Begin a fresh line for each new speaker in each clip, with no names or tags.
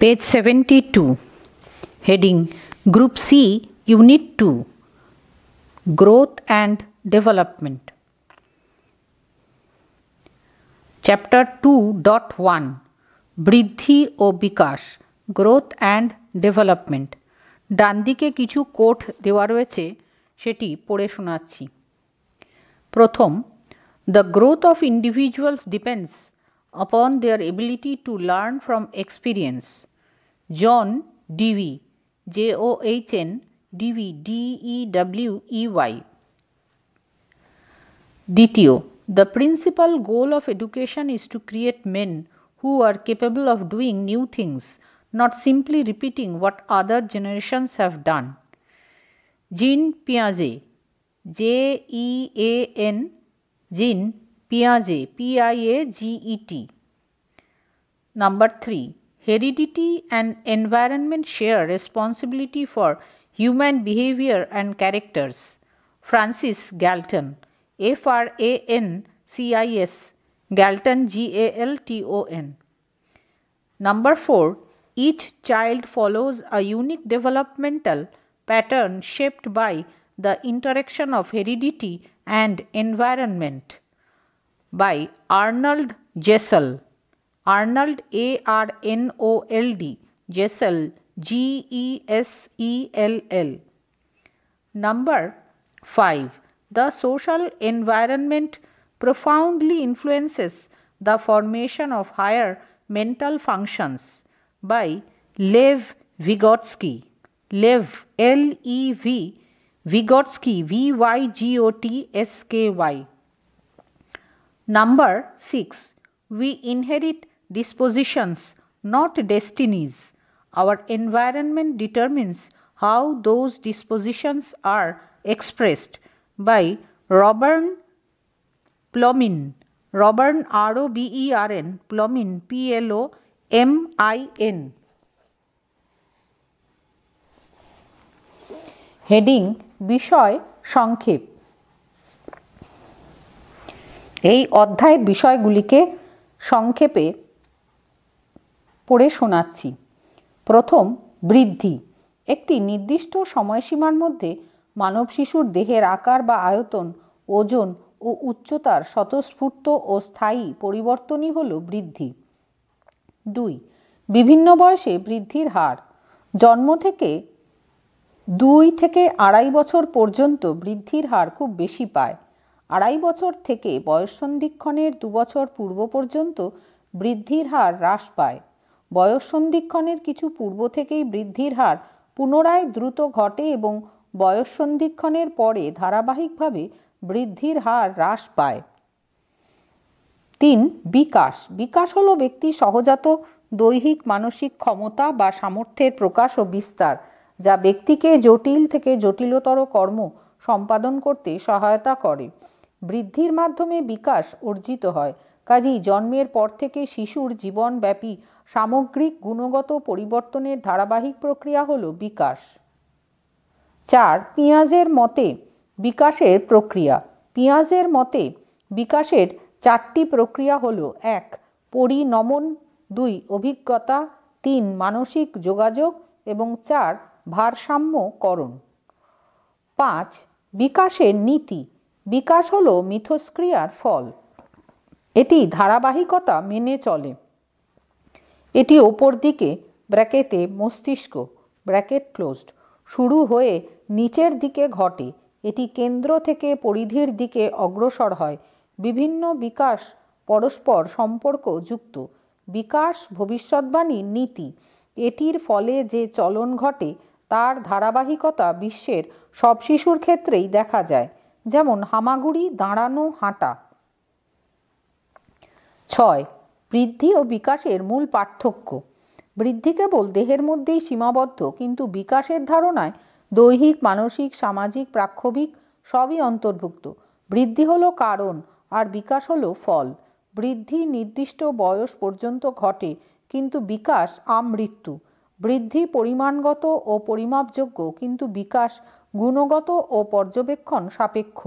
Page 72. Heading Group C, Unit 2. Growth and Development. Chapter 2.1. বৃদ্ধি ও বিকাশ, growth and development. ডান দিকে কিছু coat দেওয়া রয়েছে, সেটি পড়ে শোনাচ্ছি। প্রথম, the growth of individuals depends upon their ability to learn from experience. John Dewey, John Dewey, D-E-W-E-Y. দ্বিতীয়, the principal goal of education is to create men who are capable of doing new things, not simply repeating what other generations have done. Jean Piaget, J-E-A-N, Jean Piaget, P-I-A-G-E-T. Number 3. Heredity and environment share responsibility for human behavior and characters. Francis Galton, F-R-A-N-C-I-S, Galton, G-A-L-T-O-N. Number 4. Each child follows a unique developmental pattern shaped by the interaction of heredity and environment. By Arnold Jessel. Arnold, A-R-N-O-L-D, Jessel, G-E-S-E-L-L. Number 5. The social environment profoundly influences the formation of higher mental functions. By Lev Vygotsky. Lev, L-E-V, Vygotsky, V-Y-G-O-T-S-K-Y. Number 6. We inherit dispositions, not destinies. Our environment determines how those dispositions are expressed. By Robert Plomin. Robert, R-O-B-E-R-N, Plomin, P-L-O-M-I-N. Heading বিষয় সংক্ষেপ। এই অধ্যায়ের বিষয়গুলিকে সংক্ষেপে পড়ে শোনাচ্ছি। প্রথম, বৃদ্ধি। একটি নির্দিষ্ট সময়সীমার মধ্যে মানব শিশুর দেহের আকার বা আয়তন, ওজন ও উচ্চতার স্বতঃস্ফূর্ত ও স্থায়ী পরিবর্তনই হল বৃদ্ধি। 2. বিভিন্ন বয়সে বৃদ্ধির হার। জন্ম থেকে 2 থেকে 2.5 বছর পর্যন্ত বৃদ্ধির হার খুব বেশি পায়। 2.5 বছর থেকে বয়ঃসন্ধিক্ষণের 2 বছর পূর্ব পর্যন্ত বৃদ্ধির হার হ্রাস পায়। বয়ঃসন্ধিক্ষণের কিছু পূর্ব থেকেই বৃদ্ধির হার পুনরায় দ্রুত ঘটে এবং বয়ঃসন্ধিক্ষণের পরে ধারাবাহিকভাবে বৃদ্ধির হার হ্রাস পায়। 3. বিকাশ। বিকাশ হলো ব্যক্তির সহজাত দৈহিক মানসিক ক্ষমতা বা সামর্থ্যের প্রকাশ ও বিস্তার, যা ব্যক্তিকে জটিল থেকে জটিলতর কর্ম সম্পাদন করতে সহায়তা করে। বৃদ্ধির মাধ্যমে বিকাশ অর্জিত হয়। কাজেই জন্মের পর থেকে শিশুর জীবনব্যাপী সামগ্রিক গুণগত পরিবর্তনের ধারাবাহিক প্রক্রিয়া হল বিকাশ। 4. পিয়াজের মতে বিকাশের প্রক্রিয়া। পিয়াজের মতে বিকাশের 4টি প্রক্রিয়া হল: 1. পরিণমন, 2. অভিজ্ঞতা, 3. মানসিক যোগাযোগ এবং 4. ভারসাম্যকরণ। 5. বিকাশের নীতি। বিকাশ হল মিথস্ক্রিয়ার ফল। এটি ধারাবাহিকতা মেনে চলে। এটি ওপর দিকে ব্র্যাকেটে মস্তিষ্ক ব্র্যাকেট ক্লোজড শুরু হয়ে নিচের দিকে ঘটে। এটি কেন্দ্র থেকে পরিধির দিকে অগ্রসর হয়। বিভিন্ন বিকাশ পরস্পর সম্পর্ক যুক্ত। বিকাশ ভবিষ্যদ্বাণীর নীতি। এটির ফলে যে চলন ঘটে তার ধারাবাহিকতা বিশ্বের সব শিশুর ক্ষেত্রেই দেখা যায়, যেমন হামাগুড়ি, দাঁড়ানো, হাঁটা। 6. বৃদ্ধি ও বিকাশের মূল পার্থক্য। বৃদ্ধি কেবল দেহের মধ্যেই সীমাবদ্ধ, কিন্তু বিকাশের ধারণায় দৈহিক, মানসিক, সামাজিক, প্রাক্ষবিক সবই অন্তর্ভুক্ত। বৃদ্ধি হলো কারণ আর বিকাশ হলো ফল। বৃদ্ধি নির্দিষ্ট বয়স পর্যন্ত ঘটে, কিন্তু বিকাশ আমৃত্যু। বৃদ্ধি পরিমাণগত ও পরিমাপযোগ্য, কিন্তু বিকাশ গুণগত ও পর্যবেক্ষণ সাপেক্ষ।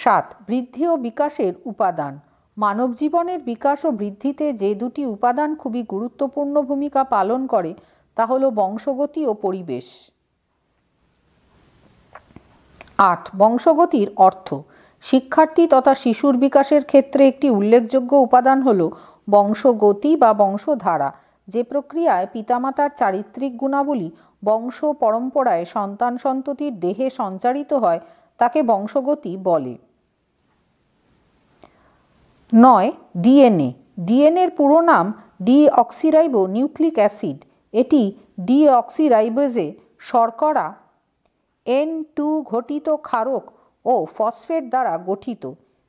7. বৃদ্ধি ও বিকাশের উপাদান। মানব জীবনের বিকাশ ও বৃদ্ধিতে যে দুটি উপাদান খুবই গুরুত্বপূর্ণ ভূমিকা পালন করে তা হল বংশগতি ও পরিবেশ। 8. বংশগতির অর্থ। শিক্ষার্থী তথা শিশুর বিকাশের ক্ষেত্রে একটি উল্লেখযোগ্য উপাদান হল বংশগতি বা বংশধারা। যে প্রক্রিয়ায় পিতামাতার চারিত্রিক গুণাবলী বংশ পরম্পরায় সন্তান সন্ততির দেহে সঞ্চারিত হয় তাকে বংশগতি বলে। 9. ডিএনএ। ডিএনএর পুরো নাম ডিঅক্সিরাইবো নিউক্লিক অ্যাসিড। এটি ডিঅক্সিরাইবোজে শর্করা N2 ঘটিত ক্ষারক ও ফসফেট দ্বারা গঠিত।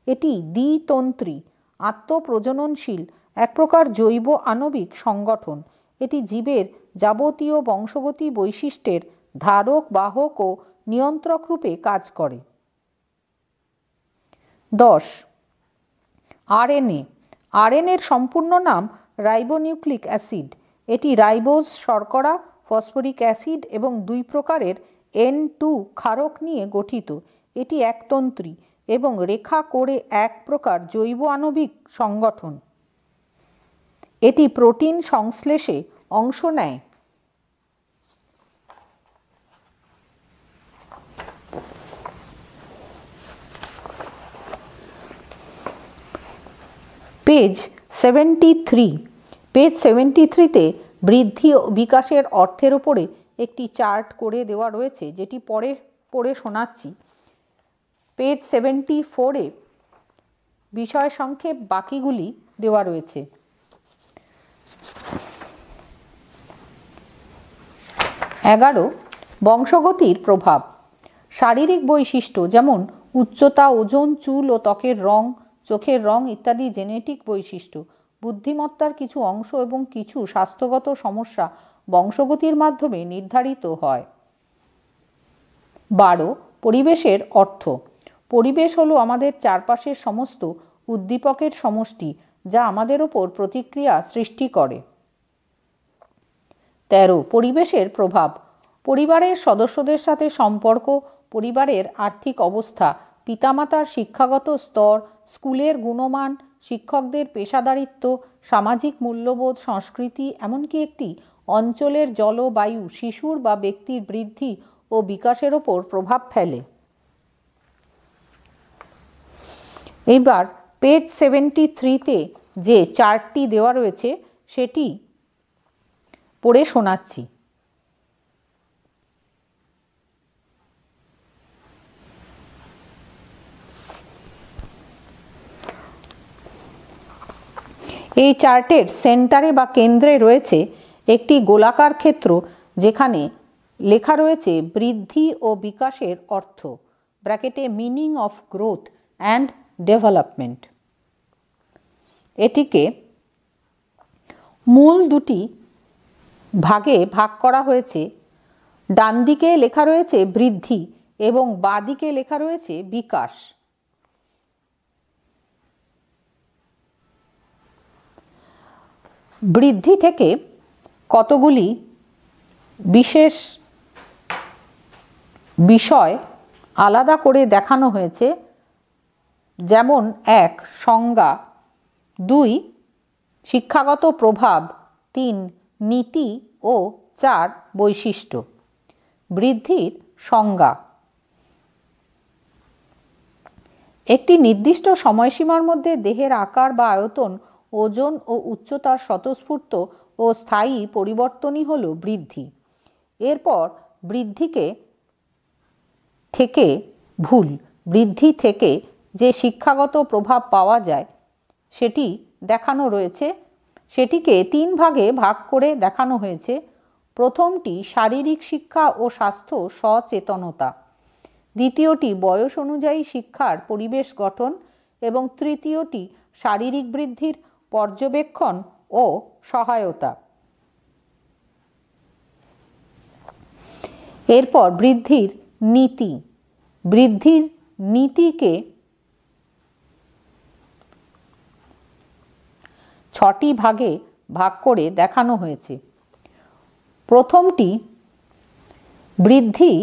এটি দ্বিতন্ত্রী, আত্মপ্রজননশীল এক প্রকার জৈব আণবিক সংগঠন। এটি জীবের যাবতীয় বংশগতি বৈশিষ্ট্যের ধারক, বাহক ও নিয়ন্ত্রক রূপে কাজ করে। 10. আরএনএ। আরএনএর সম্পূর্ণ নাম রাইবোনিউক্লিক অ্যাসিড। এটি রাইবোজ শর্করা, ফসফরিক অ্যাসিড এবং 2 প্রকারের N2 ক্ষারক নিয়ে গঠিত। এটি একতন্ত্রী এবং রেখা করে এক প্রকার জৈব আণবিক সংগঠন। এটি প্রোটিন সংশ্লেষে অংশ নেয়। পেজ 73। পেজ 73-তে বৃদ্ধি ও বিকাশের অর্থের উপরে একটি চার্ট করে দেওয়া রয়েছে, যেটি পরে পড়ে শোনাচ্ছি। পেজ 74-এ বিষয় সংক্ষেপ বাকিগুলি দেওয়া রয়েছে। 11. বংশগতির প্রভাব। শারীরিক বৈশিষ্ট্য যেমন উচ্চতা, ওজন, চুল ও ত্বকের রং, চোখের রং ইত্যাদি জেনেটিক বৈশিষ্ট্য। বুদ্ধিমত্তার কিছু অংশ এবং কিছু স্বাস্থ্যগত সমস্যা বংশগতির মাধ্যমে নির্ধারিত হয়। 12. পরিবেশের অর্থ। পরিবেশ হলো আমাদের চারপাশের সমস্ত উদ্দীপকের সমষ্টি যা আমাদের ওপর প্রতিক্রিয়া সৃষ্টি করে। 13. পরিবেশের প্রভাব। পরিবারের সদস্যদের সাথে সম্পর্ক, পরিবারের আর্থিক অবস্থা, পিতামাতার শিক্ষাগত স্তর, স্কুলের গুণমান, শিক্ষকদের পেশাদারিত্ব, সামাজিক মূল্যবোধ, সংস্কৃতি, এমনকি একটি অঞ্চলের জলবায়ু শিশুর বা ব্যক্তির বৃদ্ধি ও বিকাশের ওপর প্রভাব ফেলে। এইবার পেজ 73-তে যে চার্টটি দেওয়া রয়েছে সেটি পড়ে শোনাচ্ছি। এই চার্টের সেন্টারে বা কেন্দ্রে রয়েছে একটি গোলাকার ক্ষেত্র যেখানে লেখা রয়েছে বৃদ্ধি ও বিকাশের অর্থ, ব্র্যাকেটে meaning of growth and development. এটিকে মূল দুটি ভাগে ভাগ করা হয়েছে। ডান দিকে লেখা রয়েছে বৃদ্ধি এবং বাঁ দিকে লেখা রয়েছে বিকাশ। বৃদ্ধি থেকে কতগুলি বিশেষ বিষয় আলাদা করে দেখানো হয়েছে, যেমন 1. সংজ্ঞা, 2. শিক্ষাগত প্রভাব, 3. নীতি ও 4. বৈশিষ্ট্য। বৃদ্ধির সংজ্ঞা। একটি নির্দিষ্ট সময়সীমার মধ্যে দেহের আকার বা আয়তন, ওজন ও উচ্চতার স্বতঃস্ফূর্ত ও স্থায়ী পরিবর্তনই হল বৃদ্ধি। এরপর বৃদ্ধি থেকে যে শিক্ষাগত প্রভাব পাওয়া যায় সেটি দেখানো রয়েছে। সেটিকে 3 ভাগে ভাগ করে দেখানো হয়েছে। প্রথমটি শারীরিক শিক্ষা ও স্বাস্থ্য সচেতনতা, দ্বিতীয়টি বয়স অনুযায়ী শিক্ষার পরিবেশ গঠন এবং তৃতীয়টি শারীরিক বৃদ্ধির পর্যবেক্ষণ ও সহায়তা। এরপর বৃদ্ধির নীতি। বৃদ্ধির নীতিকে 6টি ভাগে ভাগ করে দেখানো হয়েছে। প্রথমটি, বৃদ্ধি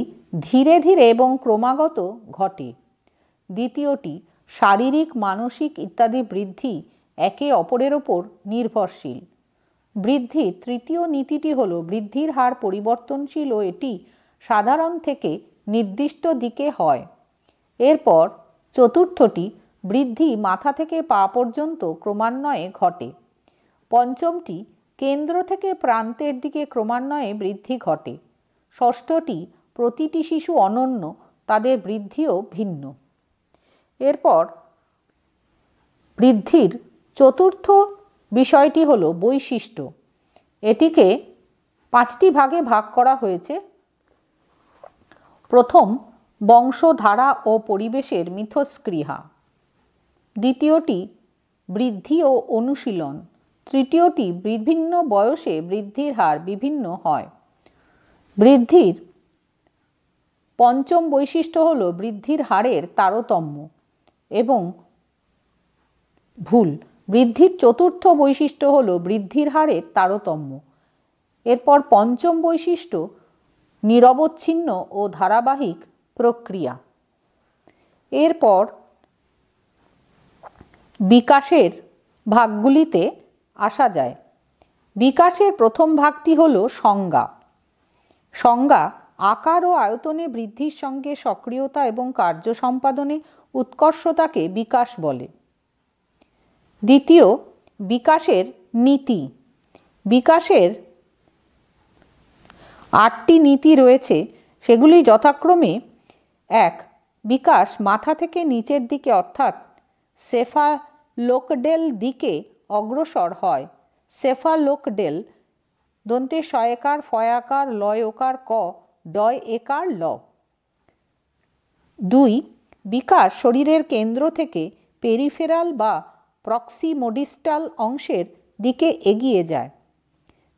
ধীরে ধীরে এবং ক্রমাগত ঘটে। দ্বিতীয়টি, শারীরিক, মানসিক ইত্যাদি বৃদ্ধি একে অপরের ওপর নির্ভরশীল। বৃদ্ধির তৃতীয় নীতিটি হল বৃদ্ধির হার পরিবর্তনশীল ও এটি সাধারণ থেকে নির্দিষ্ট দিকে হয়। এরপর চতুর্থটি বৃদ্ধি মাথা থেকে পা পর্যন্ত ক্রমান্বয়ে ঘটে। পঞ্চমটি কেন্দ্র থেকে প্রান্তের দিকে ক্রমান্বয়ে বৃদ্ধি ঘটে। ষষ্ঠটি প্রতিটি শিশু অনন্য, তাদের বৃদ্ধিও ভিন্ন। এরপর বৃদ্ধির চতুর্থ বিষয়টি হল বৈশিষ্ট্য। এটিকে 5টি ভাগে ভাগ করা হয়েছে। প্রথম, বংশধারা ও পরিবেশের মিথস্ক্রিয়া। দ্বিতীয়টি বৃদ্ধি ও অনুশীলন। তৃতীয়টি বিভিন্ন বয়সে বৃদ্ধির হার বিভিন্ন হয়। বৃদ্ধির পঞ্চম বৈশিষ্ট্য হল বৃদ্ধির হারের তারতম্য এবং ভুল। বৃদ্ধির চতুর্থ বৈশিষ্ট্য হল বৃদ্ধির হারের তারতম্য। এরপর পঞ্চম বৈশিষ্ট্য নিরবচ্ছিন্ন ও ধারাবাহিক প্রক্রিয়া। এরপর বিকাশের ভাগগুলিতে আসা যায়। বিকাশের প্রথম ভাগটি হল সংজ্ঞা। সংজ্ঞা আকার ও আয়তনে বৃদ্ধির সঙ্গে সক্রিয়তা এবং কার্য সম্পাদনে উৎকর্ষতাকে বিকাশ বলে। দ্বিতীয়, বিকাশের নীতি। বিকাশের 8টি নীতি রয়েছে, সেগুলি যথাক্রমে: 1. বিকাশ মাথা থেকে নিচের দিকে অর্থাৎ সেফালোকডেল দিকে অগ্রসর হয়। সেফালোকডেল দন্তে ষয়কার ফয়াকার লয়কার ক ডয় একার ল। 2. বিকাশ শরীরের কেন্দ্র থেকে পেরিফেরাল বা প্রক্সিমোডিস্টাল অংশের দিকে এগিয়ে যায়।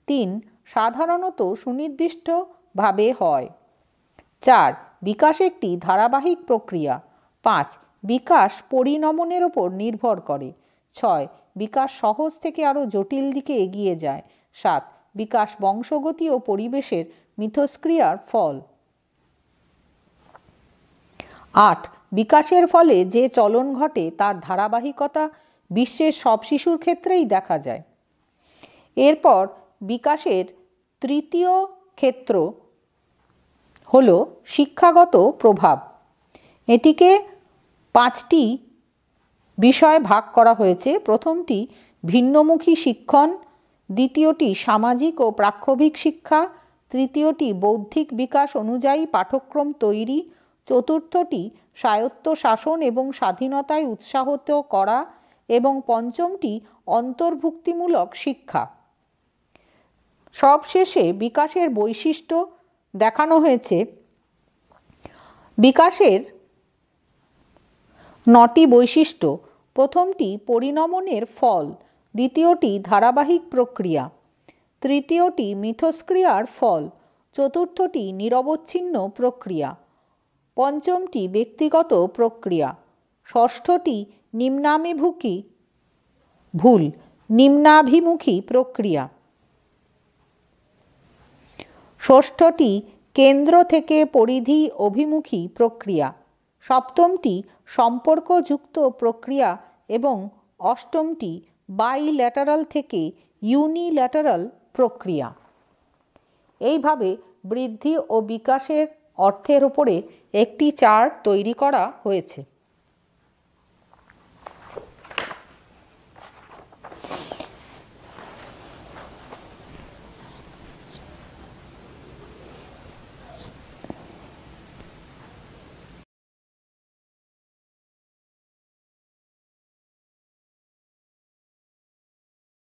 3. সাধারণত সুনির্দিষ্টভাবে হয়। 4. বিকাশ একটি ধারাবাহিক প্রক্রিয়া। 5. বিকাশ পরিণমনের ওপর নির্ভর করে। 6. বিকাশ সহজ থেকে আরও জটিল দিকে এগিয়ে যায়। 7. বিকাশ বংশগতি ও পরিবেশের মিথস্ক্রিয়ার ফল। 8. বিকাশের ফলে যে চলন ঘটে তার ধারাবাহিকতা বিশ্বের সব শিশুর ক্ষেত্রেই দেখা যায়। এরপর বিকাশের তৃতীয় ক্ষেত্র হল শিক্ষাগত প্রভাব। এটিকে 5টি বিষয়ে ভাগ করা হয়েছে। প্রথমটি ভিন্নমুখী শিক্ষণ, দ্বিতীয়টি সামাজিক ও প্রাক্ষবিক শিক্ষা, তৃতীয়টি বৌদ্ধিক বিকাশ অনুযায়ী পাঠ্যক্রম তৈরি, চতুর্থটি স্বায়ত্তশাসন এবং স্বাধীনতায় উৎসাহিত করা এবং পঞ্চমটি অন্তর্ভুক্তিমূলক শিক্ষা। সবশেষে বিকাশের বৈশিষ্ট্য দেখানো হয়েছে। বিকাশের 9টি বৈশিষ্ট্য। প্রথমটি পরিণমনের ফল, দ্বিতীয়টি ধারাবাহিক প্রক্রিয়া, তৃতীয়টি মিথস্ক্রিয়ার ফল, চতুর্থটি নিরবচ্ছিন্ন প্রক্রিয়া, পঞ্চমটি ব্যক্তিগত প্রক্রিয়া, ষষ্ঠটি নিম্নাভিমুখী প্রক্রিয়া, ষষ্ঠটি কেন্দ্র থেকে পরিধি অভিমুখী প্রক্রিয়া, সপ্তমটি সম্পর্কযুক্ত প্রক্রিয়া এবং অষ্টমটি বাইল্যাটারাল থেকে ইউনিল্যাটারাল প্রক্রিয়া। এইভাবে বৃদ্ধি ও বিকাশের অর্থের উপরে একটি চার্ট তৈরি করা হয়েছে।